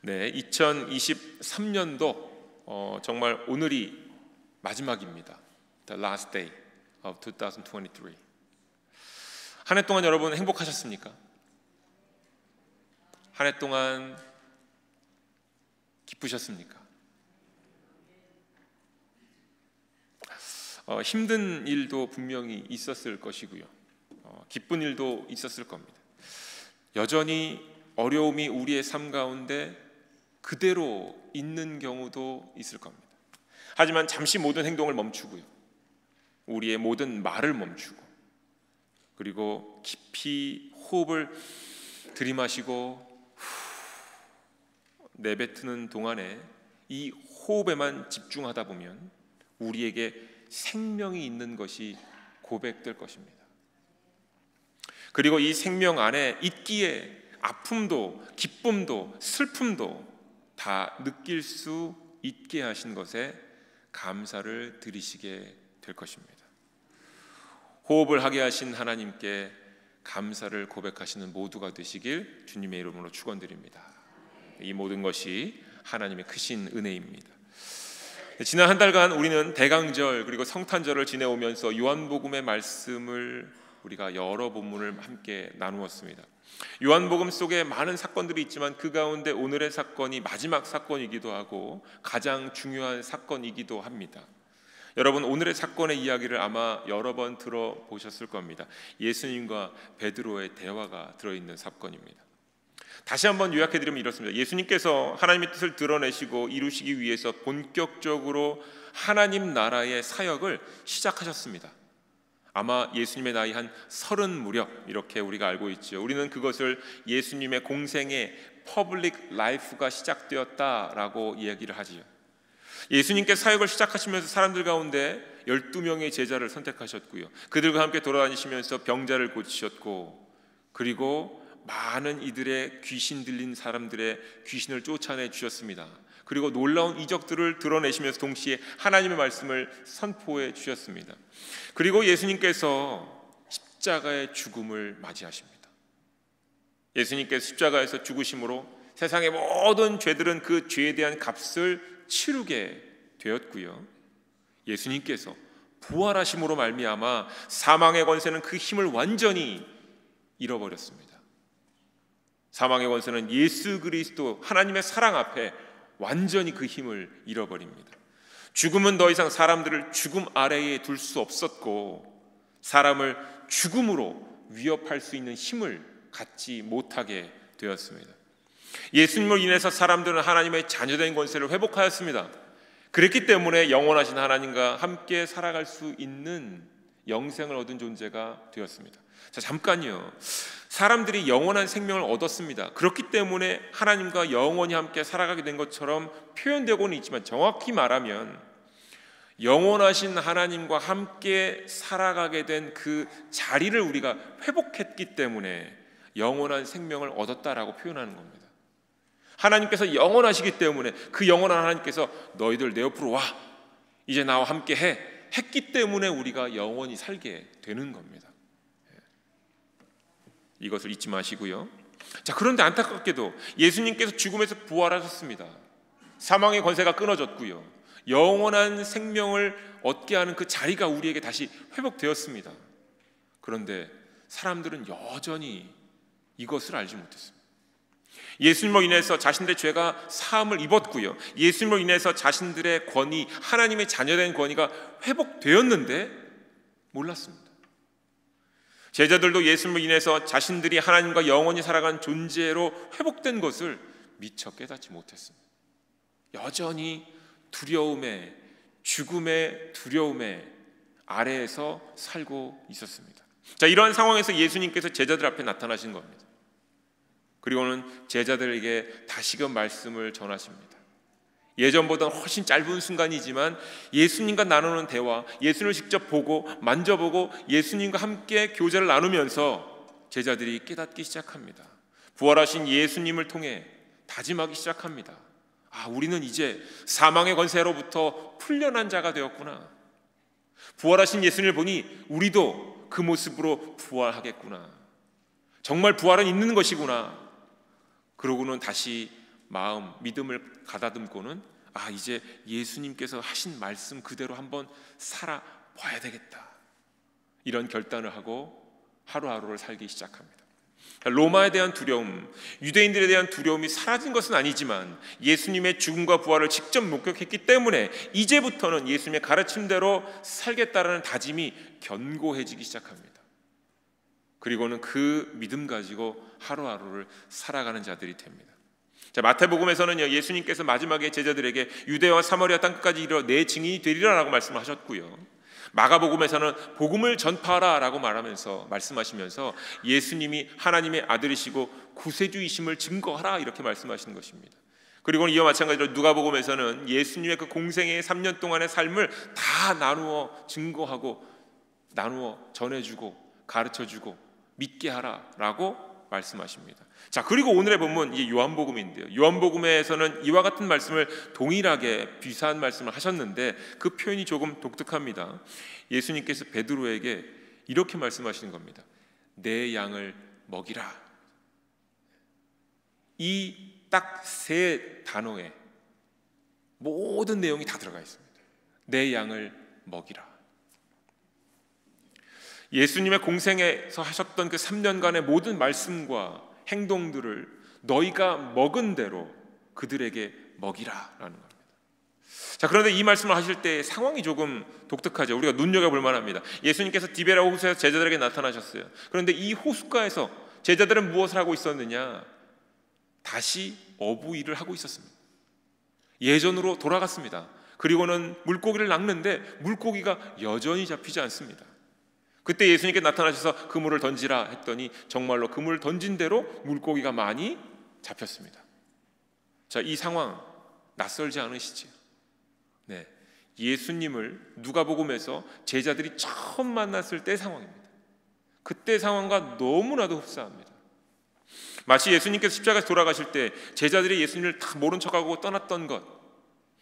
네, 2023년도 정말 오늘이 마지막입니다. The last day of 2023. 한 해 동안 여러분 행복하셨습니까? 한 해 동안 기쁘셨습니까? 힘든 일도 분명히 있었을 것이고요. 기쁜 일도 있었을 겁니다. 여전히 어려움이 우리의 삶 가운데 그대로 있는 경우도 있을 겁니다. 하지만 잠시 모든 행동을 멈추고요, 우리의 모든 말을 멈추고, 그리고 깊이 호흡을 들이마시고 내뱉는 동안에 이 호흡에만 집중하다 보면 우리에게 생명이 있는 것이 고백될 것입니다. 그리고 이 생명 안에 있기에 아픔도 기쁨도 슬픔도 다 느낄 수 있게 하신 것에 감사를 드리시게 될 것입니다. 호흡을 하게 하신 하나님께 감사를 고백하시는 모두가 되시길 주님의 이름으로 축원드립니다. 이 모든 것이 하나님의 크신 은혜입니다. 지난 한 달간 우리는 대강절 그리고 성탄절을 지내오면서 요한복음의 말씀을 우리가 여러 본문을 함께 나누었습니다. 요한복음 속에 많은 사건들이 있지만 그 가운데 오늘의 사건이 마지막 사건이기도 하고 가장 중요한 사건이기도 합니다. 여러분, 오늘의 사건의 이야기를 아마 여러 번 들어보셨을 겁니다. 예수님과 베드로의 대화가 들어있는 사건입니다. 다시 한번 요약해드리면 이렇습니다. 예수님께서 하나님의 뜻을 드러내시고 이루시기 위해서 본격적으로 하나님 나라의 사역을 시작하셨습니다. 아마 예수님의 나이 한 30 무렵 이렇게 우리가 알고 있죠. 우리는 그것을 예수님의 공생의 퍼블릭 라이프가 시작되었다라고 이야기를 하지요. 예수님께 사역을 시작하시면서 사람들 가운데 12명의 제자를 선택하셨고요, 그들과 함께 돌아다니시면서 병자를 고치셨고, 그리고 많은 이들의 귀신 들린 사람들의 귀신을 쫓아내 주셨습니다. 그리고 놀라운 이적들을 드러내시면서 동시에 하나님의 말씀을 선포해 주셨습니다. 그리고 예수님께서 십자가의 죽음을 맞이하십니다. 예수님께서 십자가에서 죽으심으로 세상의 모든 죄들은 그 죄에 대한 값을 치르게 되었고요, 예수님께서 부활하심으로 말미암아 사망의 권세는 그 힘을 완전히 잃어버렸습니다. 사망의 권세는 예수 그리스도 하나님의 사랑 앞에 완전히 그 힘을 잃어버립니다. 죽음은 더 이상 사람들을 죽음 아래에 둘 수 없었고, 사람을 죽음으로 위협할 수 있는 힘을 갖지 못하게 되었습니다. 예수님으로 인해서 사람들은 하나님의 자녀된 권세를 회복하였습니다. 그랬기 때문에 영원하신 하나님과 함께 살아갈 수 있는 영생을 얻은 존재가 되었습니다. 자, 잠깐요. 사람들이 영원한 생명을 얻었습니다. 그렇기 때문에 하나님과 영원히 함께 살아가게 된 것처럼 표현되고는 있지만, 정확히 말하면 영원하신 하나님과 함께 살아가게 된 그 자리를 우리가 회복했기 때문에 영원한 생명을 얻었다라고 표현하는 겁니다. 하나님께서 영원하시기 때문에 그 영원한 하나님께서 너희들 내 옆으로 와, 이제 나와 함께 해, 했기 때문에 우리가 영원히 살게 되는 겁니다. 이것을 잊지 마시고요. 자, 그런데 안타깝게도 예수님께서 죽음에서 부활하셨습니다. 사망의 권세가 끊어졌고요, 영원한 생명을 얻게 하는 그 자리가 우리에게 다시 회복되었습니다. 그런데 사람들은 여전히 이것을 알지 못했습니다. 예수님으로 인해서 자신들의 죄가 사함을 입었고요, 예수님으로 인해서 자신들의 권위, 하나님의 자녀된 권위가 회복되었는데 몰랐습니다. 제자들도 예수님으로 인해서 자신들이 하나님과 영원히 살아간 존재로 회복된 것을 미처 깨닫지 못했습니다. 여전히 두려움에, 죽음의 두려움에 아래에서 살고 있었습니다. 자, 이러한 상황에서 예수님께서 제자들 앞에 나타나신 겁니다. 그리고는 제자들에게 다시금 말씀을 전하십니다. 예전보다는 훨씬 짧은 순간이지만 예수님과 나누는 대화, 예수님을 직접 보고 만져보고 예수님과 함께 교제를 나누면서 제자들이 깨닫기 시작합니다. 부활하신 예수님을 통해 다짐하기 시작합니다. 아, 우리는 이제 사망의 권세로부터 풀려난 자가 되었구나. 부활하신 예수님을 보니 우리도 그 모습으로 부활하겠구나. 정말 부활은 있는 것이구나. 그러고는 다시 마음, 믿음을 가다듬고는 이제 예수님께서 하신 말씀 그대로 한번 살아봐야 되겠다, 이런 결단을 하고 하루하루를 살기 시작합니다. 로마에 대한 두려움, 유대인들에 대한 두려움이 사라진 것은 아니지만 예수님의 죽음과 부활을 직접 목격했기 때문에 이제부터는 예수님의 가르침대로 살겠다라는 다짐이 견고해지기 시작합니다. 그리고는 그 믿음 가지고 하루하루를 살아가는 자들이 됩니다. 자, 마태복음에서는요, 예수님께서 마지막에 제자들에게 유대와 사마리아 땅끝까지 이르러 내 증인이 되리라라고 말씀하셨고요, 마가복음에서는 복음을 전파하라라고 말씀하시면서 예수님이 하나님의 아들이시고 구세주이심을 증거하라, 이렇게 말씀하시는 것입니다. 그리고 이와 마찬가지로 누가복음에서는 예수님의 그 공생의 3년 동안의 삶을 다 나누어 증거하고 나누어 전해주고 가르쳐주고 믿게 하라라고 말씀하십니다. 자, 그리고 오늘의 본문 이 요한복음인데요, 요한복음에서는 이와 같은 말씀을 동일하게 비슷한 말씀을 하셨는데 그 표현이 조금 독특합니다. 예수님께서 베드로에게 이렇게 말씀하시는 겁니다. 내 양을 먹이라. 이 딱 세 단어에 모든 내용이 다 들어가 있습니다. 내 양을 먹이라. 예수님의 공생에서 하셨던 그 3년간의 모든 말씀과 행동들을 너희가 먹은 대로 그들에게 먹이라라는 겁니다. 자, 그런데 이 말씀을 하실 때 상황이 조금 독특하죠. 우리가 눈여겨볼 만합니다. 예수님께서 디베라 호수에서 제자들에게 나타나셨어요. 그런데 이 호숫가에서 제자들은 무엇을 하고 있었느냐? 다시 어부 일을 하고 있었습니다. 예전으로 돌아갔습니다. 그리고는 물고기를 낚는데 물고기가 여전히 잡히지 않습니다. 그때 예수님께 나타나셔서 그물을 던지라 했더니 정말로 그물을 던진 대로 물고기가 많이 잡혔습니다. 자, 이 상황 낯설지 않으시지요? 네, 예수님을 누가복음에서 제자들이 처음 만났을 때 상황입니다. 그때 상황과 너무나도 흡사합니다. 마치 예수님께서 십자가에서 돌아가실 때 제자들이 예수님을 다 모른 척하고 떠났던 것,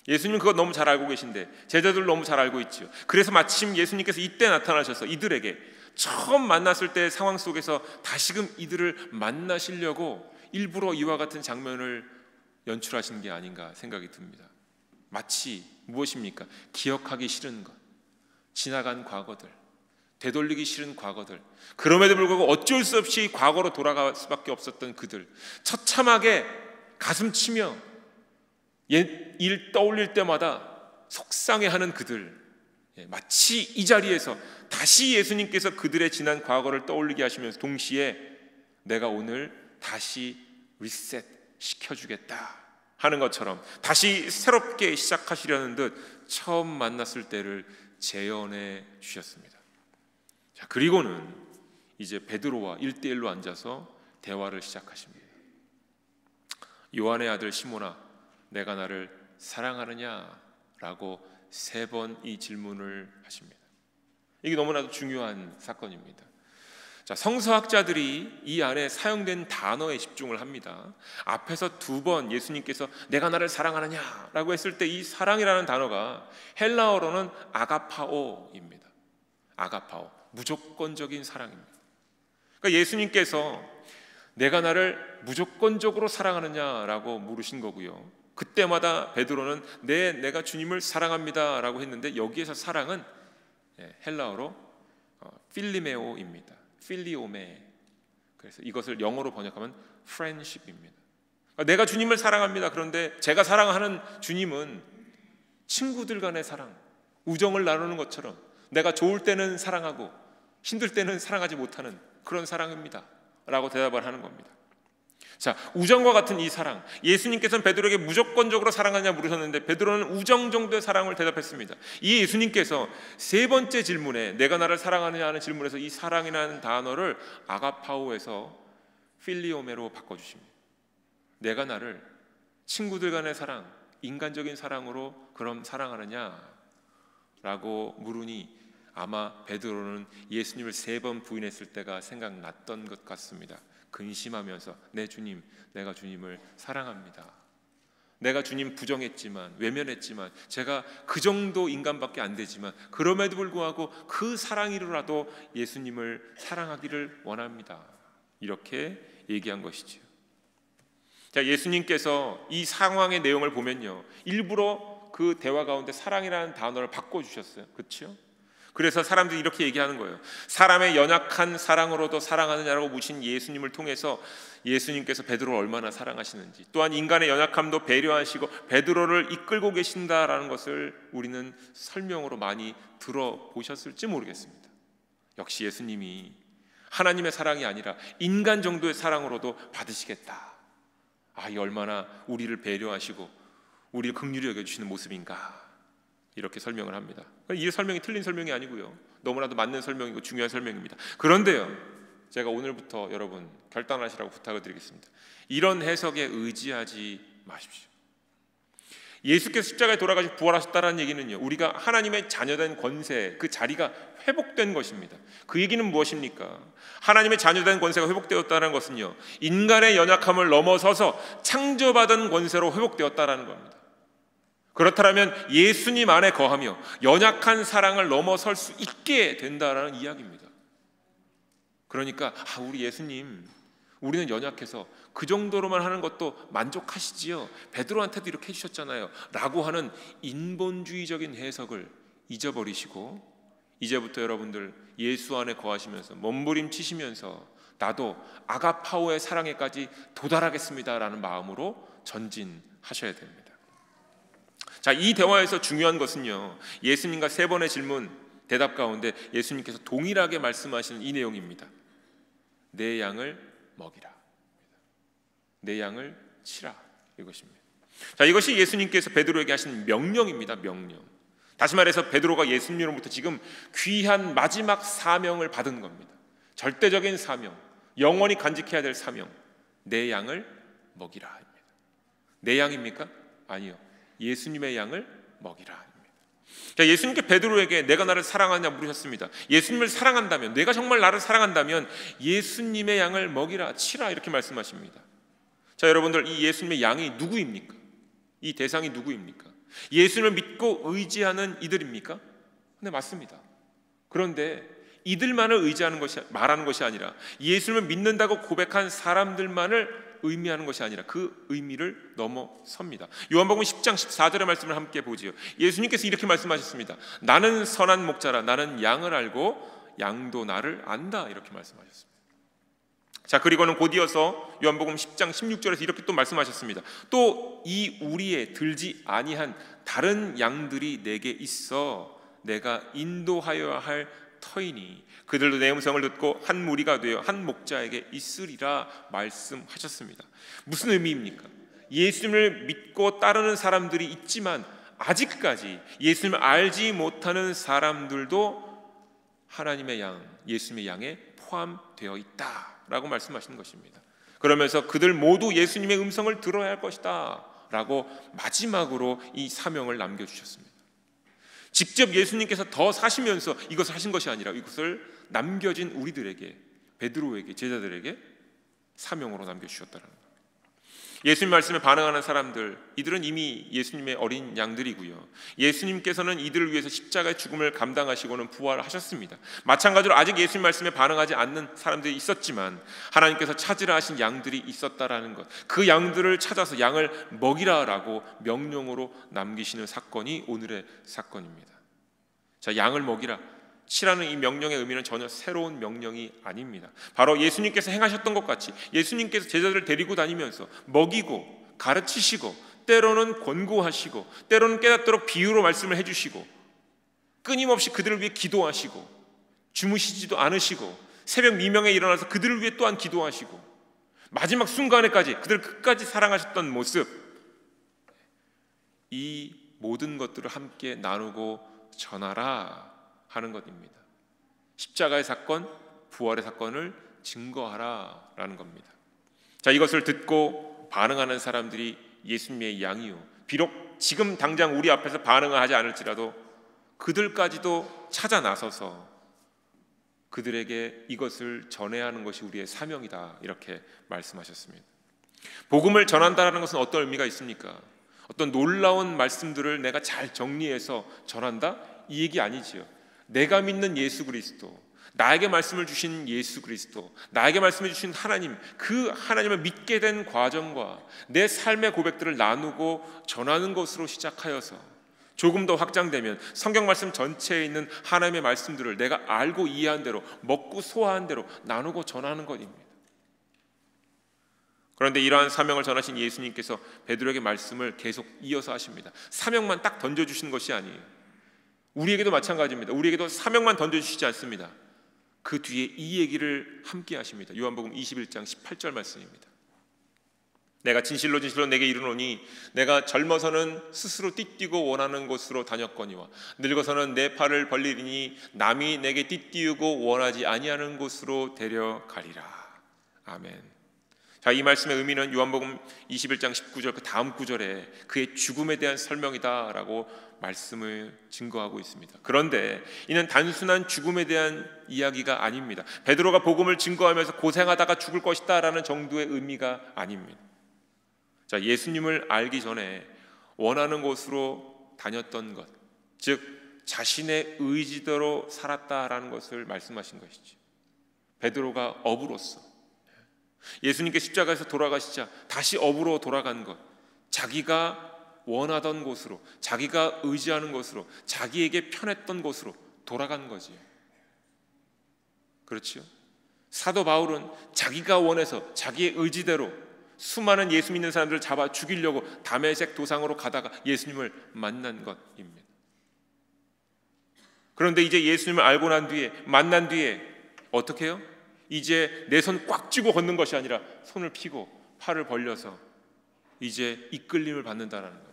예수님은 그거 너무 잘 알고 계신데 제자들 너무 잘 알고 있죠. 그래서 마침 예수님께서 이때 나타나셔서 이들에게 처음 만났을 때 상황 속에서 다시금 이들을 만나시려고 일부러 이와 같은 장면을 연출하신 게 아닌가 생각이 듭니다. 마치 무엇입니까? 기억하기 싫은 것, 지나간 과거들, 되돌리기 싫은 과거들, 그럼에도 불구하고 어쩔 수 없이 과거로 돌아갈 수밖에 없었던 그들, 처참하게 가슴 치며 옛 일 떠올릴 때마다 속상해하는 그들, 마치 이 자리에서 다시 예수님께서 그들의 지난 과거를 떠올리게 하시면서 동시에 내가 오늘 다시 리셋 시켜주겠다 하는 것처럼 다시 새롭게 시작하시려는 듯 처음 만났을 때를 재현해 주셨습니다. 자, 그리고는 이제 베드로와 1대1로 앉아서 대화를 시작하십니다. 요한의 아들 시몬아, 내가 나를 사랑하느냐라고 3번 이 질문을 하십니다. 이게 너무나도 중요한 사건입니다. 자, 성서학자들이 이 안에 사용된 단어에 집중을 합니다. 앞에서 2번 예수님께서 내가 나를 사랑하느냐라고 했을 때 이 사랑이라는 단어가 헬라어로는 아가파오입니다. 아가파오, 무조건적인 사랑입니다. 그러니까 예수님께서 내가 나를 무조건적으로 사랑하느냐라고 물으신 거고요. 그때마다 베드로는 내가 주님을 사랑합니다라고 했는데 여기에서 사랑은 헬라어로 필리메오입니다. 필리오메. 그래서 이것을 영어로 번역하면 friendship입니다. 그러니까 내가 주님을 사랑합니다. 그런데 제가 사랑하는 주님은 친구들 간의 사랑, 우정을 나누는 것처럼 내가 좋을 때는 사랑하고 힘들 때는 사랑하지 못하는 그런 사랑입니다 라고 대답을 하는 겁니다. 자, 우정과 같은 이 사랑, 예수님께서는 베드로에게 무조건적으로 사랑하냐 물으셨는데 베드로는 우정 정도의 사랑을 대답했습니다. 이 예수님께서 3번째 질문에 내가 나를 사랑하느냐 하는 질문에서 이 사랑이라는 단어를 아가파오에서 필리오메로 바꿔주십니다. 내가 나를 친구들 간의 사랑, 인간적인 사랑으로 그럼 사랑하느냐 라고 물으니 아마 베드로는 예수님을 3번 부인했을 때가 생각났던 것 같습니다. 근심하면서 내 주님, 내가 주님을 사랑합니다. 내가 주님 부정했지만, 외면했지만, 제가 그 정도 인간밖에 안 되지만 그럼에도 불구하고 그 사랑으로라도 예수님을 사랑하기를 원합니다. 이렇게 얘기한 것이지요. 자, 예수님께서 이 상황의 내용을 보면요, 일부러 그 대화 가운데 사랑이라는 단어를 바꿔주셨어요. 그렇죠? 그래서 사람들이 이렇게 얘기하는 거예요. 사람의 연약한 사랑으로도 사랑하느냐라고 묻힌 예수님을 통해서 예수님께서 베드로를 얼마나 사랑하시는지, 또한 인간의 연약함도 배려하시고 베드로를 이끌고 계신다라는 것을 우리는 설명으로 많이 들어보셨을지 모르겠습니다. 역시 예수님이 하나님의 사랑이 아니라 인간 정도의 사랑으로도 받으시겠다. 이 얼마나 우리를 배려하시고 우리를 긍휼히 여겨주시는 모습인가, 이렇게 설명을 합니다. 이 설명이 틀린 설명이 아니고요, 너무나도 맞는 설명이고 중요한 설명입니다. 그런데요, 제가 오늘부터 여러분 결단하시라고 부탁을 드리겠습니다. 이런 해석에 의지하지 마십시오. 예수께서 십자가에 돌아가시고 부활하셨다는 얘기는요, 우리가 하나님의 자녀된 권세, 그 자리가 회복된 것입니다. 그 얘기는 무엇입니까? 하나님의 자녀된 권세가 회복되었다는 것은요, 인간의 연약함을 넘어서서 창조받은 권세로 회복되었다는 겁니다. 그렇다면 예수님 안에 거하며 연약한 사랑을 넘어설 수 있게 된다는 이야기입니다. 그러니까 우리 예수님, 우리는 연약해서 그 정도로만 하는 것도 만족하시지요, 베드로한테도 이렇게 해주셨잖아요 라고 하는 인본주의적인 해석을 잊어버리시고, 이제부터 여러분들 예수 안에 거하시면서 몸부림치시면서 나도 아가파오의 사랑에까지 도달하겠습니다라는 마음으로 전진하셔야 됩니다. 자, 이 대화에서 중요한 것은요, 예수님과 세 번의 질문 대답 가운데 예수님께서 동일하게 말씀하시는 이 내용입니다. 내 양을 먹이라, 내 양을 치라, 이것입니다. 자, 이것이 예수님께서 베드로에게 하신 명령입니다. 명령. 다시 말해서 베드로가 예수님으로부터 지금 귀한 마지막 사명을 받은 겁니다. 절대적인 사명, 영원히 간직해야 될 사명, 내 양을 먹이라 입니다. 내 양입니까? 아니요, 예수님의 양을 먹이라. 자, 예수님께 베드로에게 내가 나를 사랑하냐 물으셨습니다. 예수님을 사랑한다면, 내가 정말 나를 사랑한다면 예수님의 양을 먹이라, 치라, 이렇게 말씀하십니다. 자, 여러분들, 이 예수님의 양이 누구입니까? 이 대상이 누구입니까? 예수님을 믿고 의지하는 이들입니까? 네, 맞습니다. 그런데 이들만을 의지하는 것이, 말하는 것이 아니라 예수님을 믿는다고 고백한 사람들만을 의미하는 것이 아니라 그 의미를 넘어섭니다. 요한복음 10장 14절의 말씀을 함께 보지요. 예수님께서 이렇게 말씀하셨습니다. 나는 선한 목자라, 나는 양을 알고 양도 나를 안다, 이렇게 말씀하셨습니다. 자, 그리고는 곧이어서 요한복음 10장 16절에서 이렇게 또 말씀하셨습니다. 또 이 우리에 들지 아니한 다른 양들이 내게 있어 내가 인도하여야 할 터이니 그들도 내 음성을 듣고 한 무리가 되어 한 목자에게 있으리라 말씀하셨습니다. 무슨 의미입니까? 예수님을 믿고 따르는 사람들이 있지만 아직까지 예수님을 알지 못하는 사람들도 하나님의 양, 예수님의 양에 포함되어 있다라고 말씀하시는 것입니다. 그러면서 그들 모두 예수님의 음성을 들어야 할 것이다 라고 마지막으로 이 사명을 남겨주셨습니다. 직접 예수님께서 더 사시면서 이것을 하신 것이 아니라 이것을 남겨진 우리들에게, 베드로에게, 제자들에게 사명으로 남겨주셨다는 겁니다. 예수님 말씀에 반응하는 사람들, 이들은 이미 예수님의 어린 양들이고요, 예수님께서는 이들을 위해서 십자가의 죽음을 감당하시고는 부활하셨습니다. 마찬가지로 아직 예수님 말씀에 반응하지 않는 사람들이 있었지만 하나님께서 찾으라 하신 양들이 있었다라는 것, 그 양들을 찾아서 양을 먹이라라고 명령으로 남기시는 사건이 오늘의 사건입니다. 자, 양을 먹이라, 치라는 이 명령의 의미는 전혀 새로운 명령이 아닙니다. 바로 예수님께서 행하셨던 것 같이 예수님께서 제자들을 데리고 다니면서 먹이고 가르치시고 때로는 권고하시고 때로는 깨닫도록 비유로 말씀을 해주시고 끊임없이 그들을 위해 기도하시고 주무시지도 않으시고 새벽 미명에 일어나서 그들을 위해 또한 기도하시고 마지막 순간에까지 그들을 끝까지 사랑하셨던 모습, 이 모든 것들을 함께 나누고 전하라 하는 것입니다. 십자가의 사건, 부활의 사건을 증거하라라는 겁니다. 자, 이것을 듣고 반응하는 사람들이 예수님의 양이요, 비록 지금 당장 우리 앞에서 반응을 하지 않을지라도 그들까지도 찾아 나서서 그들에게 이것을 전해야 하는 것이 우리의 사명이다, 이렇게 말씀하셨습니다. 복음을 전한다라는 것은 어떤 의미가 있습니까? 어떤 놀라운 말씀들을 내가 잘 정리해서 전한다? 이 얘기 아니지요. 내가 믿는 예수 그리스도, 나에게 말씀을 주신 예수 그리스도, 나에게 말씀해 주신 하나님, 그 하나님을 믿게 된 과정과 내 삶의 고백들을 나누고 전하는 것으로 시작하여서 조금 더 확장되면 성경 말씀 전체에 있는 하나님의 말씀들을 내가 알고 이해한 대로, 먹고 소화한 대로 나누고 전하는 것입니다. 그런데 이러한 사명을 전하신 예수님께서 베드로에게 말씀을 계속 이어서 하십니다. 사명만 딱 던져주시는 것이 아니에요. 우리에게도 마찬가지입니다. 우리에게도 사명만 던져주시지 않습니다. 그 뒤에 이 얘기를 함께 하십니다. 요한복음 21장 18절 말씀입니다. 내가 진실로 진실로 내게 이르노니 내가 젊어서는 스스로 띠뛰고 원하는 곳으로 다녔거니와 늙어서는 내 팔을 벌리리니 남이 내게 띠띠우고 원하지 아니하는 곳으로 데려가리라. 아멘. 자, 이 말씀의 의미는 요한복음 21장 19절 그 다음 구절에 그의 죽음에 대한 설명이다라고 말씀을 증거하고 있습니다. 그런데 이는 단순한 죽음에 대한 이야기가 아닙니다. 베드로가 복음을 증거하면서 고생하다가 죽을 것이다라는 정도의 의미가 아닙니다. 자, 예수님을 알기 전에 원하는 곳으로 다녔던 것, 즉 자신의 의지대로 살았다라는 것을 말씀하신 것이죠. 베드로가 어부로서 예수님께 십자가에서 돌아가시자 다시 어부로 돌아간 것, 자기가 원하던 곳으로, 자기가 의지하는 곳으로, 자기에게 편했던 곳으로 돌아간 거지요. 그렇죠? 사도 바울은 자기가 원해서 자기의 의지대로 수많은 예수 믿는 사람들을 잡아 죽이려고 다메섹 도상으로 가다가 예수님을 만난 것입니다. 그런데 이제 예수님을 알고 난 뒤에, 만난 뒤에 어떻게 해요? 이제 내 손 꽉 쥐고 걷는 것이 아니라 손을 펴고 팔을 벌려서 이제 이끌림을 받는다는 겁니다.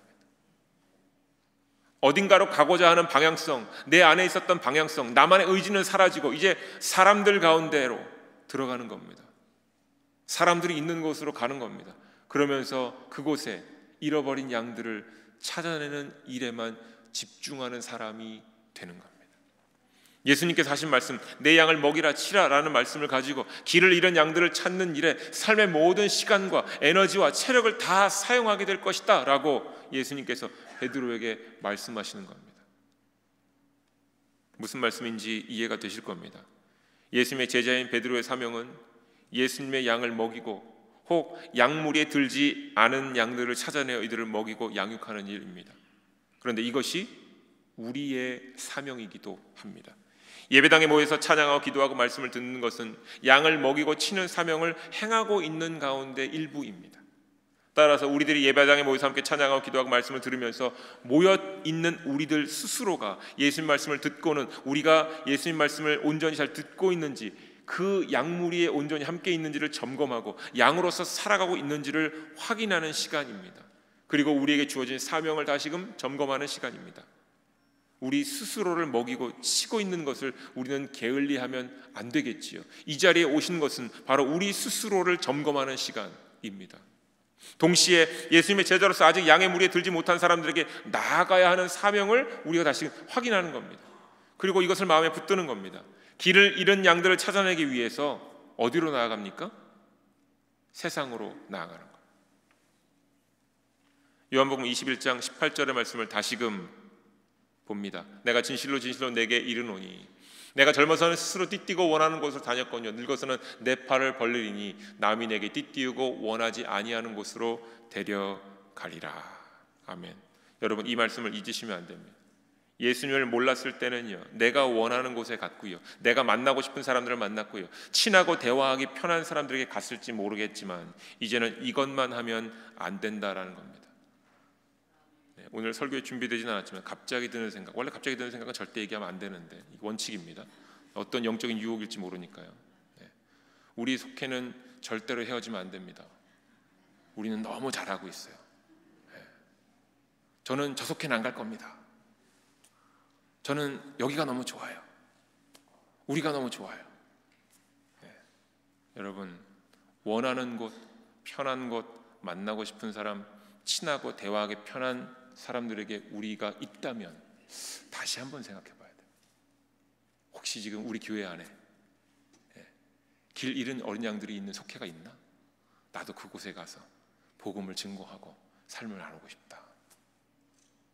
어딘가로 가고자 하는 방향성, 내 안에 있었던 방향성, 나만의 의지는 사라지고 이제 사람들 가운데로 들어가는 겁니다. 사람들이 있는 곳으로 가는 겁니다. 그러면서 그곳에 잃어버린 양들을 찾아내는 일에만 집중하는 사람이 되는 겁니다. 예수님께서 하신 말씀, 내 양을 먹이라 치라라는 말씀을 가지고 길을 잃은 양들을 찾는 일에 삶의 모든 시간과 에너지와 체력을 다 사용하게 될 것이다 라고 예수님께서 베드로에게 말씀하시는 겁니다. 무슨 말씀인지 이해가 되실 겁니다. 예수님의 제자인 베드로의 사명은 예수님의 양을 먹이고 혹 양무리에 들지 않은 양들을 찾아내어 이들을 먹이고 양육하는 일입니다. 그런데 이것이 우리의 사명이기도 합니다. 예배당에 모여서 찬양하고 기도하고 말씀을 듣는 것은 양을 먹이고 치는 사명을 행하고 있는 가운데 일부입니다. 따라서 우리들이 예배당에 모여서 함께 찬양하고 기도하고 말씀을 들으면서 모여있는 우리들 스스로가 예수님 말씀을 듣고는 우리가 예수님 말씀을 온전히 잘 듣고 있는지, 그 양무리에 온전히 함께 있는지를 점검하고 양으로서 살아가고 있는지를 확인하는 시간입니다. 그리고 우리에게 주어진 사명을 다시금 점검하는 시간입니다. 우리 스스로를 먹이고 치고 있는 것을 우리는 게을리하면 안 되겠지요. 이 자리에 오신 것은 바로 우리 스스로를 점검하는 시간입니다. 동시에 예수님의 제자로서 아직 양의 무리에 들지 못한 사람들에게 나아가야 하는 사명을 우리가 다시 확인하는 겁니다. 그리고 이것을 마음에 붙드는 겁니다. 길을 잃은 양들을 찾아내기 위해서 어디로 나아갑니까? 세상으로 나아가는 겁니다. 요한복음 21장 18절의 말씀을 다시금 봅니다. 내가 진실로 진실로 내게 이르노니 내가 젊어서는 스스로 띠뛰고 원하는 곳으로 다녔거니와 늙어서는 내 팔을 벌리리니 남이 내게 띠띠우고 원하지 아니하는 곳으로 데려가리라. 아멘. 여러분, 이 말씀을 잊으시면 안 됩니다. 예수님을 몰랐을 때는요, 내가 원하는 곳에 갔고요, 내가 만나고 싶은 사람들을 만났고요, 친하고 대화하기 편한 사람들에게 갔을지 모르겠지만 이제는 이것만 하면 안 된다라는 겁니다. 오늘 설교에 준비되지는 않았지만 갑자기 드는 생각, 원래 갑자기 드는 생각은 절대 얘기하면 안 되는데 원칙입니다. 어떤 영적인 유혹일지 모르니까요. 우리 속해는 절대로 헤어지면 안 됩니다. 우리는 너무 잘하고 있어요. 저는 저 속해는 안 갈 겁니다. 저는 여기가 너무 좋아요. 우리가 너무 좋아요. 여러분, 원하는 곳, 편한 곳, 만나고 싶은 사람, 친하고 대화하기 편한 사람들에게 우리가 있다면 다시 한번 생각해 봐야 돼요. 혹시 지금 우리 교회 안에 길 잃은 어린 양들이 있는 속회가 있나? 나도 그곳에 가서 복음을 증거하고 삶을 나누고 싶다.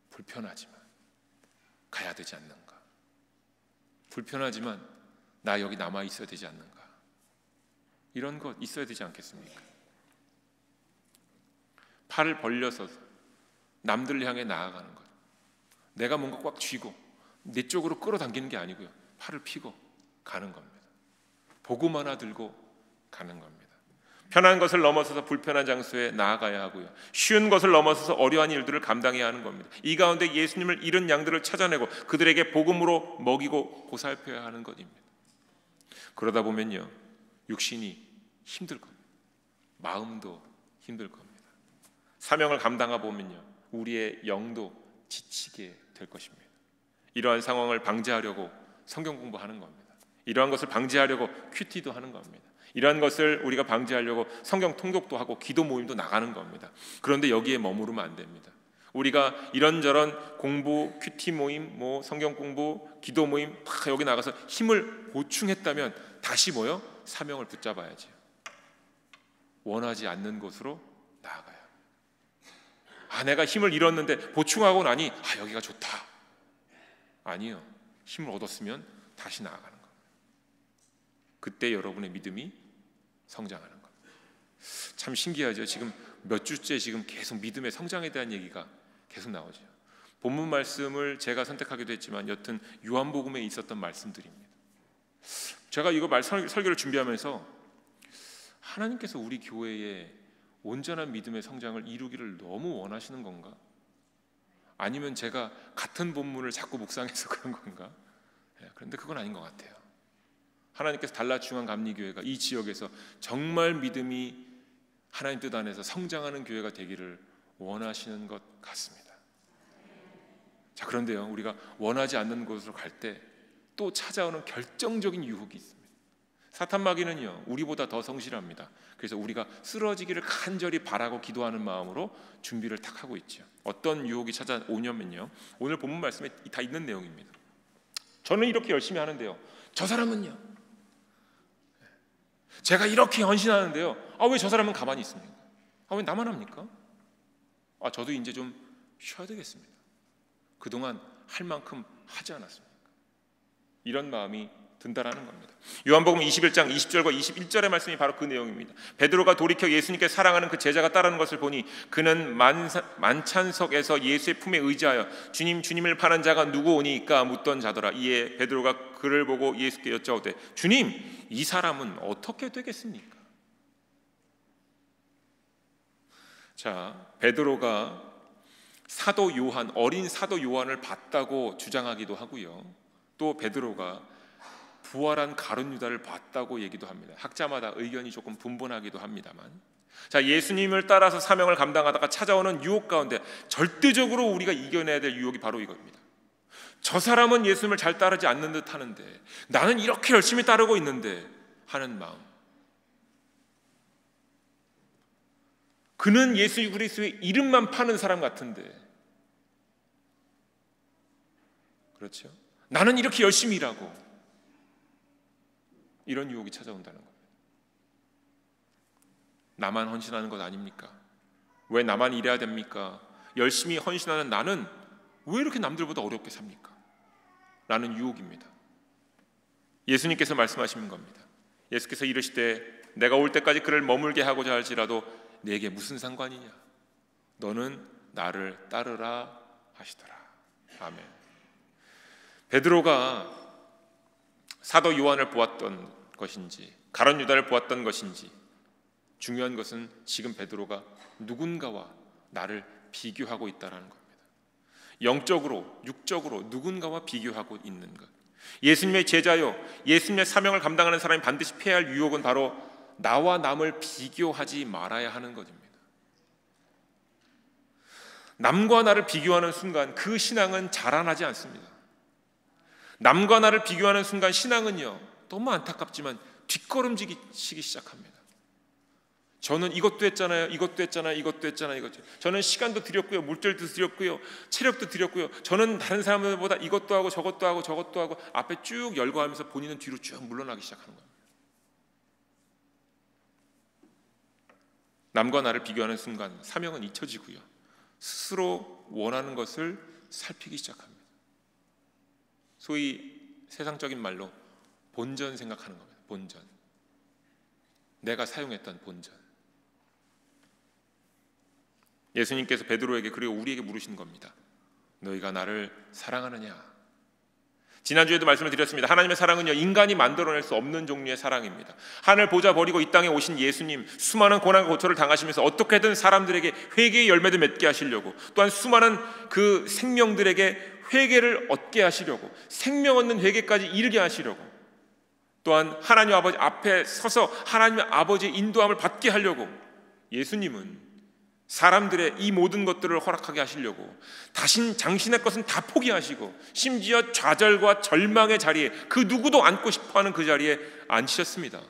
불편하지만 가야 되지 않는가? 불편하지만 나 여기 남아 있어야 되지 않는가? 이런 것 있어야 되지 않겠습니까? 팔을 벌려서 남들을 향해 나아가는 것, 내가 뭔가 꽉 쥐고 내 쪽으로 끌어당기는 게 아니고요, 팔을 펴고 가는 겁니다. 복음 하나 들고 가는 겁니다. 편한 것을 넘어서서 불편한 장소에 나아가야 하고요, 쉬운 것을 넘어서서 어려운 일들을 감당해야 하는 겁니다. 이 가운데 예수님을 잃은 양들을 찾아내고 그들에게 복음으로 먹이고 보살펴야 하는 것입니다. 그러다 보면요, 육신이 힘들 겁니다. 마음도 힘들 겁니다. 사명을 감당하다 보면요, 우리의 영도 지치게 될 것입니다. 이러한 상황을 방지하려고 성경 공부하는 겁니다. 이러한 것을 방지하려고 큐티도 하는 겁니다. 이러한 것을 우리가 방지하려고 성경 통독도 하고 기도 모임도 나가는 겁니다. 그런데 여기에 머무르면 안 됩니다. 우리가 이런저런 공부, 큐티 모임, 성경 공부, 기도 모임 다 여기 나가서 힘을 보충했다면 다시 사명을 붙잡아야지. 원하지 않는 곳으로 나아가야. 내가 힘을 잃었는데 보충하고 나니 여기가 좋다. 아니요. 힘을 얻었으면 다시 나아가는 겁니다. 그때 여러분의 믿음이 성장하는 겁니다. 참 신기하죠. 지금 몇 주째 지금 계속 믿음의 성장에 대한 얘기가 계속 나오죠. 본문 말씀을 제가 선택하기도 했지만 여튼 요한복음에 있었던 말씀들입니다. 제가 이거 설교를 준비하면서 하나님께서 우리 교회에 온전한 믿음의 성장을 이루기를 너무 원하시는 건가? 아니면 제가 같은 본문을 자꾸 묵상해서 그런 건가? 그런데 그건 아닌 것 같아요. 하나님께서 달랏중앙감리교회가 이 지역에서 정말 믿음이 하나님 뜻 안에서 성장하는 교회가 되기를 원하시는 것 같습니다. 자, 그런데요, 우리가 원하지 않는 곳으로 갈 때 또 찾아오는 결정적인 유혹이 있습니다. 사탄 마귀는요, 우리보다 더 성실합니다. 그래서 우리가 쓰러지기를 간절히 바라고 기도하는 마음으로 준비를 딱 하고 있죠. 어떤 유혹이 찾아오냐면요, 오늘 본문 말씀에 다 있는 내용입니다. 저는 이렇게 열심히 하는데요, 저 사람은요, 제가 이렇게 헌신하는데요, 왜 저 사람은 가만히 있습니까? 왜 나만 합니까? 저도 이제 좀 쉬어야 되겠습니다. 그동안 할 만큼 하지 않았습니까? 이런 마음이 든다라는 겁니다. 요한복음 21장 20절과 21절의 말씀이 바로 그 내용입니다. 베드로가 돌이켜 예수님께 사랑하는 그 제자가 따르는 것을 보니 그는 만찬석에서 예수의 품에 의지하여 주님, 주님을 파는 자가 누구오니까 묻던 자더라. 이에 베드로가 그를 보고 예수께 여짜오되 주님, 이 사람은 어떻게 되겠습니까? 자, 베드로가 사도 요한, 어린 사도 요한을 봤다고 주장하기도 하고요, 또 베드로가 부활한 가룟 유다를 봤다고 얘기도 합니다. 학자마다 의견이 조금 분분하기도 합니다만, 자, 예수님을 따라서 사명을 감당하다가 찾아오는 유혹 가운데 절대적으로 우리가 이겨내야 될 유혹이 바로 이겁니다. 저 사람은 예수님을 잘 따르지 않는 듯 하는데 나는 이렇게 열심히 따르고 있는데 하는 마음. 그는 예수 그리스도의 이름만 파는 사람 같은데, 그렇죠? 나는 이렇게 열심히 일하고, 이런 유혹이 찾아온다는 겁니다. 나만 헌신하는 것 아닙니까? 왜 나만 일해야 됩니까? 열심히 헌신하는 나는 왜 이렇게 남들보다 어렵게 삽니까? 라는 유혹입니다. 예수님께서 말씀하시는 겁니다. 예수께서 이르시되 내가 올 때까지 그를 머물게 하고자 할지라도 내게 무슨 상관이냐? 너는 나를 따르라 하시더라. 아멘. 베드로가 사도 요한을 보았던 것인지 가룟 유다를 보았던 것인지, 중요한 것은 지금 베드로가 누군가와 나를 비교하고 있다는 겁니다. 영적으로, 육적으로 누군가와 비교하고 있는 것. 예수님의 제자요, 예수님의 사명을 감당하는 사람이 반드시 피해야 할 유혹은 바로 나와 남을 비교하지 말아야 하는 것입니다. 남과 나를 비교하는 순간 그 신앙은 자라나지 않습니다. 남과 나를 비교하는 순간 신앙은요, 너무 안타깝지만 뒷걸음지기 시작합니다. 저는 이것도 했잖아요, 이것도 했잖아요, 이것도 했잖아요, 이것도. 저는 시간도 드렸고요, 물질도 드렸고요, 체력도 드렸고요, 저는 다른 사람들보다 이것도 하고 저것도 하고 저것도 하고, 앞에 쭉 열거하면서 본인은 뒤로 쭉 물러나기 시작하는 겁니다. 남과 나를 비교하는 순간 사명은 잊혀지고요, 스스로 원하는 것을 살피기 시작합니다. 소위 세상적인 말로 본전 생각하는 겁니다. 본전. 내가 사용했던 본전. 예수님께서 베드로에게 그리고 우리에게 물으신 겁니다. 너희가 나를 사랑하느냐? 지난주에도 말씀을 드렸습니다. 하나님의 사랑은요, 인간이 만들어낼 수 없는 종류의 사랑입니다. 하늘 보좌 버리고 이 땅에 오신 예수님, 수많은 고난과 고초를 당하시면서 어떻게든 사람들에게 회개의 열매를 맺게 하시려고, 또한 수많은 그 생명들에게 회개를 얻게 하시려고, 생명 얻는 회개까지 이르게 하시려고, 또한 하나님 아버지 앞에 서서 하나님의 아버지의 인도함을 받게 하려고 예수님은 사람들의 이 모든 것들을 허락하게 하시려고 당신의 것은 다 포기하시고 심지어 좌절과 절망의 자리에, 그 누구도 앉고 싶어하는 그 자리에 앉으셨습니다.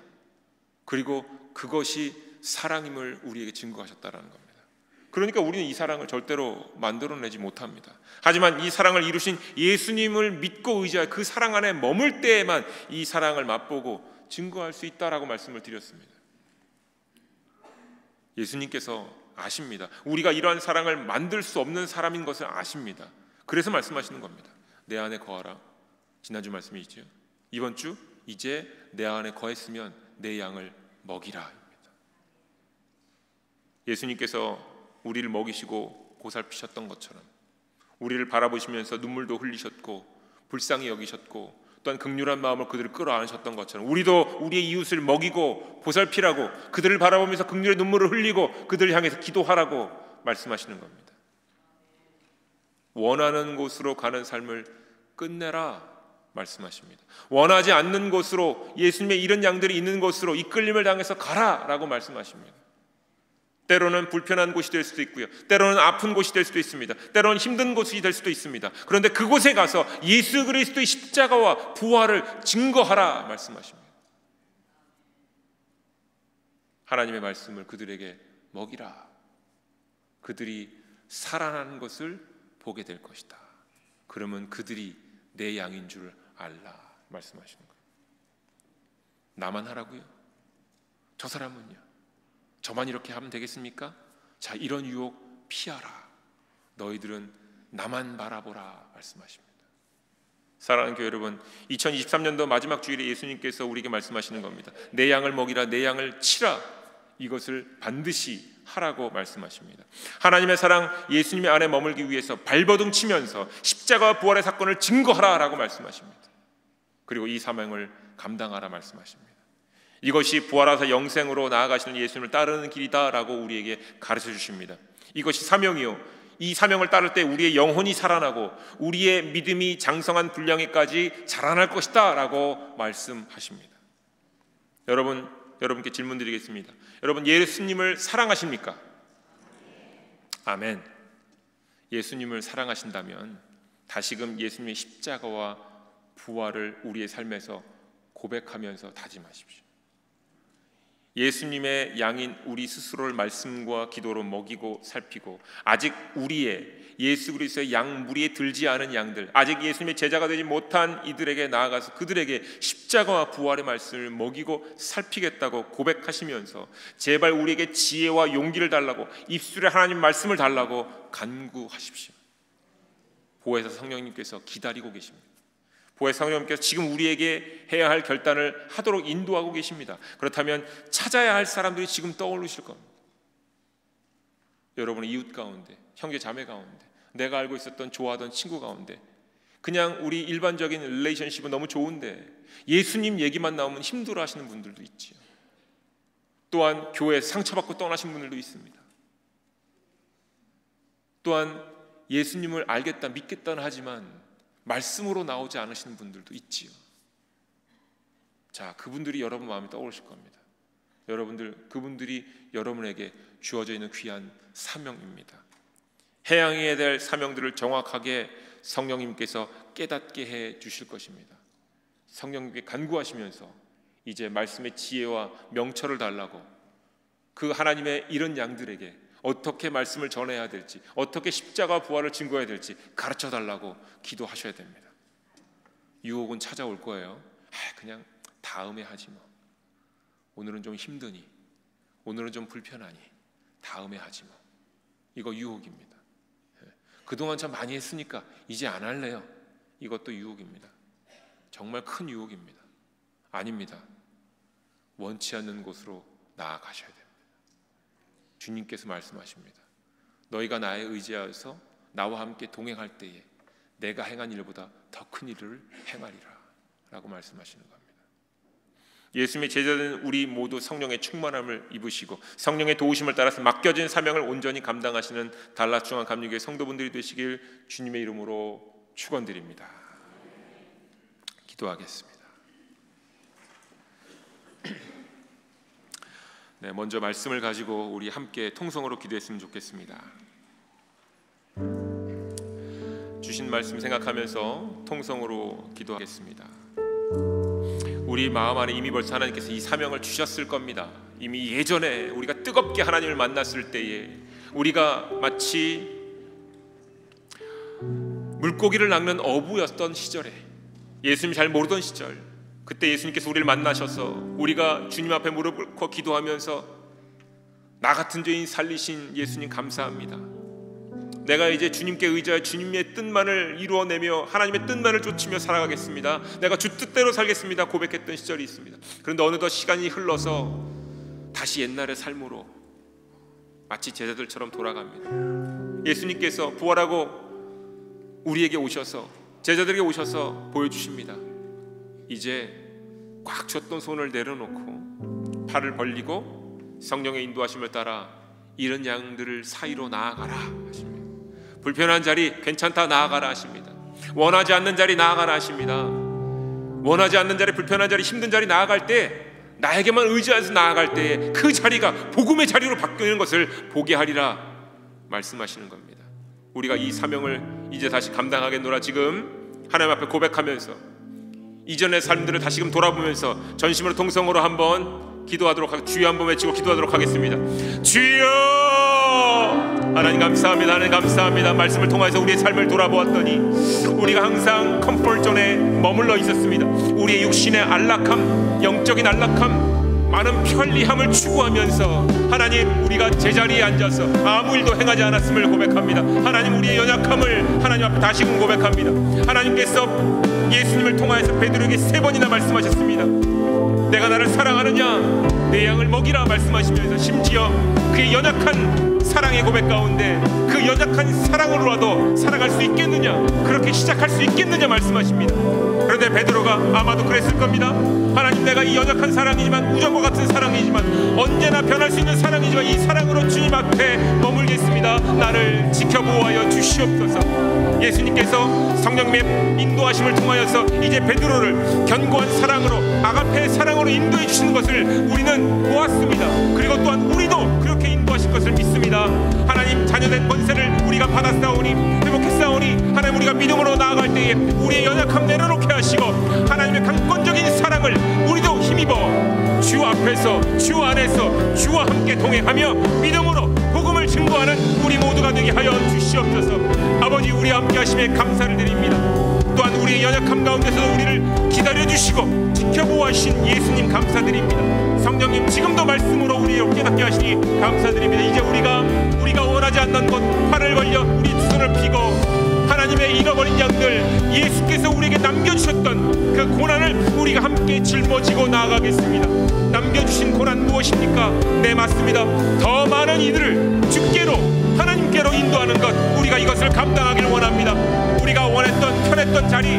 그리고 그것이 사랑임을 우리에게 증거하셨다라는 겁니다. 그러니까 우리는 이 사랑을 절대로 만들어내지 못합니다. 하지만 이 사랑을 이루신 예수님을 믿고 의지할 그 사랑 안에 머물 때에만 이 사랑을 맛보고 증거할 수 있다라고 말씀을 드렸습니다. 예수님께서 아십니다. 우리가 이러한 사랑을 만들 수 없는 사람인 것을 아십니다. 그래서 말씀하시는 겁니다. 내 안에 거하라. 지난주 말씀이죠. 이번 주 이제 내 안에 거했으면 내 양을 먹이라. 예수님께서 우리를 먹이시고 보살피셨던 것처럼 우리를 바라보시면서 눈물도 흘리셨고 불쌍히 여기셨고 또한 긍휼한 마음으로 그들을 끌어안으셨던 것처럼 우리도 우리의 이웃을 먹이고 보살피라고, 그들을 바라보면서 긍휼의 눈물을 흘리고 그들을 향해서 기도하라고 말씀하시는 겁니다. 원하는 곳으로 가는 삶을 끝내라 말씀하십니다. 원하지 않는 곳으로, 예수님의 이런 양들이 있는 곳으로 이끌림을 당해서 가라라고 말씀하십니다. 때로는 불편한 곳이 될 수도 있고요, 때로는 아픈 곳이 될 수도 있습니다. 때로는 힘든 곳이 될 수도 있습니다. 그런데 그곳에 가서 예수 그리스도의 십자가와 부활을 증거하라 말씀하십니다. 하나님의 말씀을 그들에게 먹이라. 그들이 살아나는 것을 보게 될 것이다. 그러면 그들이 내 양인 줄 알라 말씀하시는 거예요. 나만 하라고요? 저 사람은요? 저만 이렇게 하면 되겠습니까? 자, 이런 유혹 피하라. 너희들은 나만 바라보라 말씀하십니다. 사랑하는 교회 여러분, 2023년도 마지막 주일에 예수님께서 우리에게 말씀하시는 겁니다. 내 양을 먹이라, 내 양을 치라. 이것을 반드시 하라고 말씀하십니다. 하나님의 사랑, 예수님의 안에 머물기 위해서 발버둥 치면서 십자가와 부활의 사건을 증거하라라고 말씀하십니다. 그리고 이 사명을 감당하라 말씀하십니다. 이것이 부활하사 영생으로 나아가시는 예수님을 따르는 길이다라고 우리에게 가르쳐 주십니다. 이것이 사명이요, 이 사명을 따를 때 우리의 영혼이 살아나고 우리의 믿음이 장성한 분량에까지 자라날 것이다 라고 말씀하십니다. 여러분께 질문 드리겠습니다. 여러분, 예수님을 사랑하십니까? 아멘. 예수님을 사랑하신다면 다시금 예수님의 십자가와 부활을 우리의 삶에서 고백하면서 다짐하십시오. 예수님의 양인 우리 스스로를 말씀과 기도로 먹이고 살피고, 아직 우리의 예수 그리스도의 양 무리에 들지 않은 양들, 아직 예수님의 제자가 되지 못한 이들에게 나아가서 그들에게 십자가와 부활의 말씀을 먹이고 살피겠다고 고백하시면서 제발 우리에게 지혜와 용기를 달라고, 입술에 하나님 말씀을 달라고 간구하십시오. 보혜사 성령님께서 기다리고 계십니다. 보혜사 성령님께서 지금 우리에게 해야 할 결단을 하도록 인도하고 계십니다. 그렇다면 찾아야 할 사람들이 지금 떠오르실 겁니다. 여러분의 이웃 가운데, 형제 자매 가운데, 내가 알고 있었던 좋아하던 친구 가운데, 그냥 우리 일반적인 릴레이션십은 너무 좋은데 예수님 얘기만 나오면 힘들어하시는 분들도 있지요. 또한 교회에서 상처받고 떠나신 분들도 있습니다. 또한 예수님을 알겠다 믿겠다는 하지만 말씀으로 나오지 않으시는 분들도 있지요. 자, 그분들이 여러분 마음에 떠오르실 겁니다. 그분들이 여러분에게 주어져 있는 귀한 사명입니다. 해양해야 될 사명들을 정확하게 성령님께서 깨닫게 해 주실 것입니다. 성령님께 간구하시면서 이제 말씀의 지혜와 명철을 달라고, 그 하나님의 이런 양들에게 어떻게 말씀을 전해야 될지, 어떻게 십자가 부활을 증거해야 될지 가르쳐 달라고 기도하셔야 됩니다. 유혹은 찾아올 거예요. 그냥 다음에 하지 뭐. 오늘은 좀 힘드니, 오늘은 좀 불편하니 다음에 하지 뭐. 이거 유혹입니다. 그동안 참 많이 했으니까 이제 안 할래요. 이것도 유혹입니다. 정말 큰 유혹입니다. 아닙니다. 원치 않는 곳으로 나아가셔야 됩니다. 주님께서 말씀하십니다. 너희가 나에 의지하여서 나와 함께 동행할 때에 내가 행한 일보다 더 큰 일을 행하리라 라고 말씀하시는 겁니다. 예수님의 제자된 우리 모두 성령의 충만함을 입으시고 성령의 도우심을 따라서 맡겨진 사명을 온전히 감당하시는 달라스 중앙 감리교회 성도분들이 되시길 주님의 이름으로 축원드립니다. 기도하겠습니다. 네, 먼저 말씀을 가지고 우리 함께 통성으로 기도했으면 좋겠습니다. 주신 말씀 생각하면서 통성으로 기도하겠습니다. 우리 마음 안에 이미 벌써 하나님께서 이 사명을 주셨을 겁니다. 이미 예전에 우리가 뜨겁게 하나님을 만났을 때에 우리가 마치 물고기를 낚는 어부였던 시절에, 예수님 잘 모르던 시절, 그때 예수님께서 우리를 만나셔서 우리가 주님 앞에 무릎 꿇고 기도하면서 나 같은 죄인 살리신 예수님 감사합니다. 내가 이제 주님께 의지하여 주님의 뜻만을 이루어내며 하나님의 뜻만을 쫓으며 살아가겠습니다. 내가 주 뜻대로 살겠습니다 고백했던 시절이 있습니다. 그런데 어느덧 시간이 흘러서 다시 옛날의 삶으로 마치 제자들처럼 돌아갑니다. 예수님께서 부활하고 우리에게 오셔서 제자들에게 오셔서 보여주십니다. 이제 꽉 쥐었던 손을 내려놓고 팔을 벌리고 성령의 인도하심을 따라 잃은 양들을 사이로 나아가라 하십니다. 불편한 자리 괜찮다 나아가라 하십니다. 원하지 않는 자리 나아가라 하십니다. 원하지 않는 자리, 불편한 자리, 힘든 자리 나아갈 때, 나에게만 의지해서 나아갈 때 그 자리가 복음의 자리로 바뀌는 것을 보게 하리라 말씀하시는 겁니다. 우리가 이 사명을 이제 다시 감당하겠노라 지금 하나님 앞에 고백하면서 이전의 삶들을 다시금 돌아보면서 전심으로 통성으로 한번 기도하도록 하겠습니다. 주여 한번 외치고 기도하도록 하겠습니다. 주여! 하나님 감사합니다. 하나님 감사합니다. 말씀을 통해서 우리의 삶을 돌아보았더니 우리가 항상 컴포트존에 머물러 있었습니다. 우리의 육신의 안락함, 영적인 안락함, 많은 편리함을 추구하면서 하나님 우리가 제자리에 앉아서 아무 일도 행하지 않았음을 고백합니다. 하나님 우리의 연약함을 하나님 앞에 다시금 고백합니다. 하나님께서 예수님을 통하여서 베드로에게 3번이나 말씀하셨습니다. 내가 나를 사랑하느냐, 내 양을 먹이라 말씀하시면서 심지어 그의 연약한 사랑의 고백 가운데 그 연약한 사랑으로라도 살아갈 수 있겠느냐, 그렇게 시작할 수 있겠느냐 말씀하십니다. 그런데 베드로가 아마도 그랬을 겁니다. 하나님 내가 이 연약한 사랑이지만 우정과 같은 사랑이지만 언제나 변할 수 있는 사랑이지만 이 사랑으로 주님 앞에 머물겠습니다. 나를 지켜보아여 주시옵소서. 예수님께서 성령님의 인도하심을 통하여서 이제 베드로를 견고한 사랑으로, 아가페의 사랑으로 인도해 주시는 것을 우리는 보았습니다. 그리고 또한 우리도 그렇게 인도하실 것을 믿습니다. 하나님 자녀된 권세를 우리가 받았사오니 회복했사오니 하나님 우리가 믿음으로 나아갈 때에 우리의 연약함 내려놓게 하시고 하나님의 강권적인 사랑을 우리도 힘입어 주 앞에서 주 안에서 주와 함께 동행하며 믿음으로 복음을 증거하는 우리 모두가 되게 하여 주시옵소서. 아버지 우리와 함께 하심에 감사를 드립니다. 또한 우리의 연약함 가운데서 우리를 기다려주시고 지켜보아주신 예수님 감사드립니다. 성령님 지금도 말씀으로 우리를 깨닫게 하시니 감사드립니다. 이제 우리가 원하지 않는 것 팔을 벌려 우리 두 손을 피고 하나님의 잃어버린 양들 예수께서 우리에게 남겨주셨던 그 고난을 우리가 함께 짊어지고 나아가겠습니다. 남겨주신 고난 무엇입니까? 네 맞습니다. 더 많은 이들을 주께로 하나님께로 인도하는 것, 우리가 이것을 감당하길 원합니다. 우리가 원했던 편했던 자리,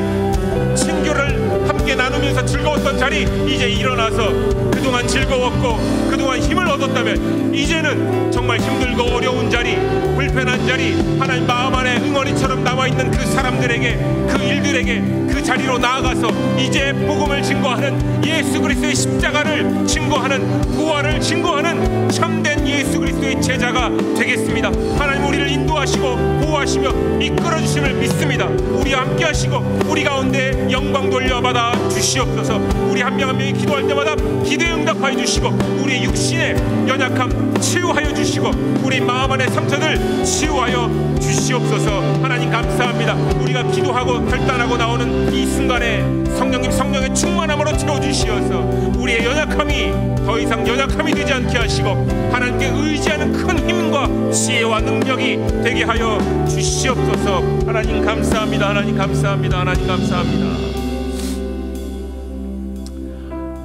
친교를 함께 나누면서 즐거웠던 자리 이제 일어나서 그동안 즐거웠고 그동안 힘을 얻었다면 이제는 정말 힘들고 어려운 자리, 불편한 자리, 하나님 마음 안에 응어리처럼 남아있는 그 사람들에게, 그 일들에게 그 자리로 나아가서 이제 복음을 증거하는 예수 그리스도의 십자가를 증거하는, 부활을 증거하는 참된 예수 그리스도의 제자가 되겠습니다. 하나님 우리를 인도하시고 보호하시며 이끌어주심을 믿습니다. 우리와 함께 하시고 우리 가운데 영광 돌려받아 주시옵소서. 우리 한 명 한 명이 기도할 때마다 기도에 응답하여 주시고 우리의 육신의 연약함 치유하여 주시고 우리 마음 안의 상처들 치유하여 주시옵소서. 하나님 감사합니다. 우리가 기도하고 결단하고 나오는 이 순간에 성령의 충만함으로 채워주시어서 우리의 연약함이 더 이상 연약함이 되지 않게 하시고 하나님께 의지하는 큰 힘과 지혜와 능력이 되게 하여 주시옵소서. 하나님 감사합니다. 하나님 감사합니다. 하나님 감사합니다.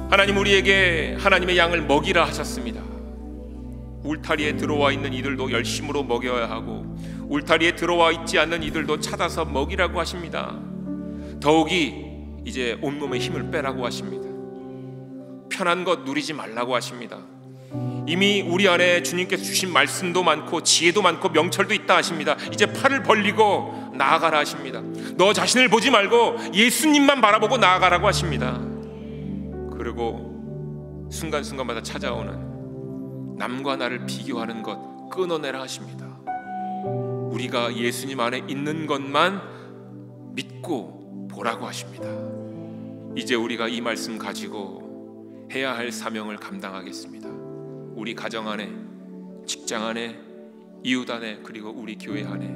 하나님 우리에게 하나님의 양을 먹이라 하셨습니다. 울타리에 들어와 있는 이들도 열심으로 먹여야 하고 울타리에 들어와 있지 않는 이들도 찾아서 먹이라고 하십니다. 더욱이 이제 온몸에 힘을 빼라고 하십니다. 편한 것 누리지 말라고 하십니다. 이미 우리 안에 주님께서 주신 말씀도 많고 지혜도 많고 명철도 있다 하십니다. 이제 팔을 벌리고 나아가라 하십니다. 너 자신을 보지 말고 예수님만 바라보고 나아가라고 하십니다. 그리고 순간순간마다 찾아오는 남과 나를 비교하는 것 끊어내라 하십니다. 우리가 예수님 안에 있는 것만 믿고 보라고 하십니다. 이제 우리가 이 말씀 가지고 해야 할 사명을 감당하겠습니다. 우리 가정 안에, 직장 안에, 이웃 안에, 그리고 우리 교회 안에,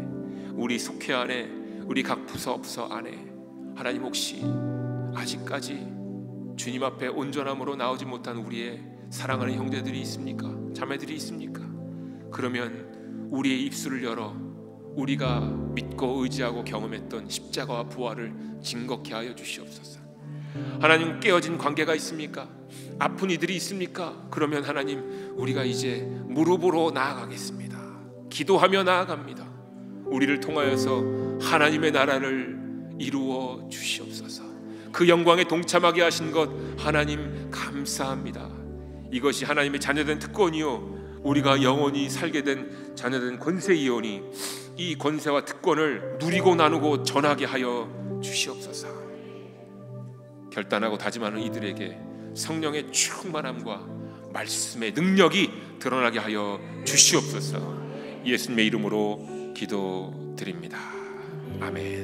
우리 속회 안에, 우리 각 부서 안에 하나님 혹시 아직까지 주님 앞에 온전함으로 나오지 못한 우리의 사랑하는 형제들이 있습니까? 자매들이 있습니까? 그러면 우리의 입술을 열어 우리가 믿고 의지하고 경험했던 십자가와 부활을 증거케 하여 주시옵소서. 하나님 깨어진 관계가 있습니까? 아픈 이들이 있습니까? 그러면 하나님 우리가 이제 무릎으로 나아가겠습니다. 기도하며 나아갑니다. 우리를 통하여서 하나님의 나라를 이루어 주시옵소서. 그 영광에 동참하게 하신 것 하나님 감사합니다. 이것이 하나님의 자녀된 특권이요 우리가 영원히 살게 된 자녀된 권세이오니 이 권세와 특권을 누리고 나누고 전하게 하여 주시옵소서. 결단하고 다짐하는 이들에게 성령의 충만함과 말씀의 능력이 드러나게 하여 주시옵소서. 예수님의 이름으로 기도드립니다. 아멘.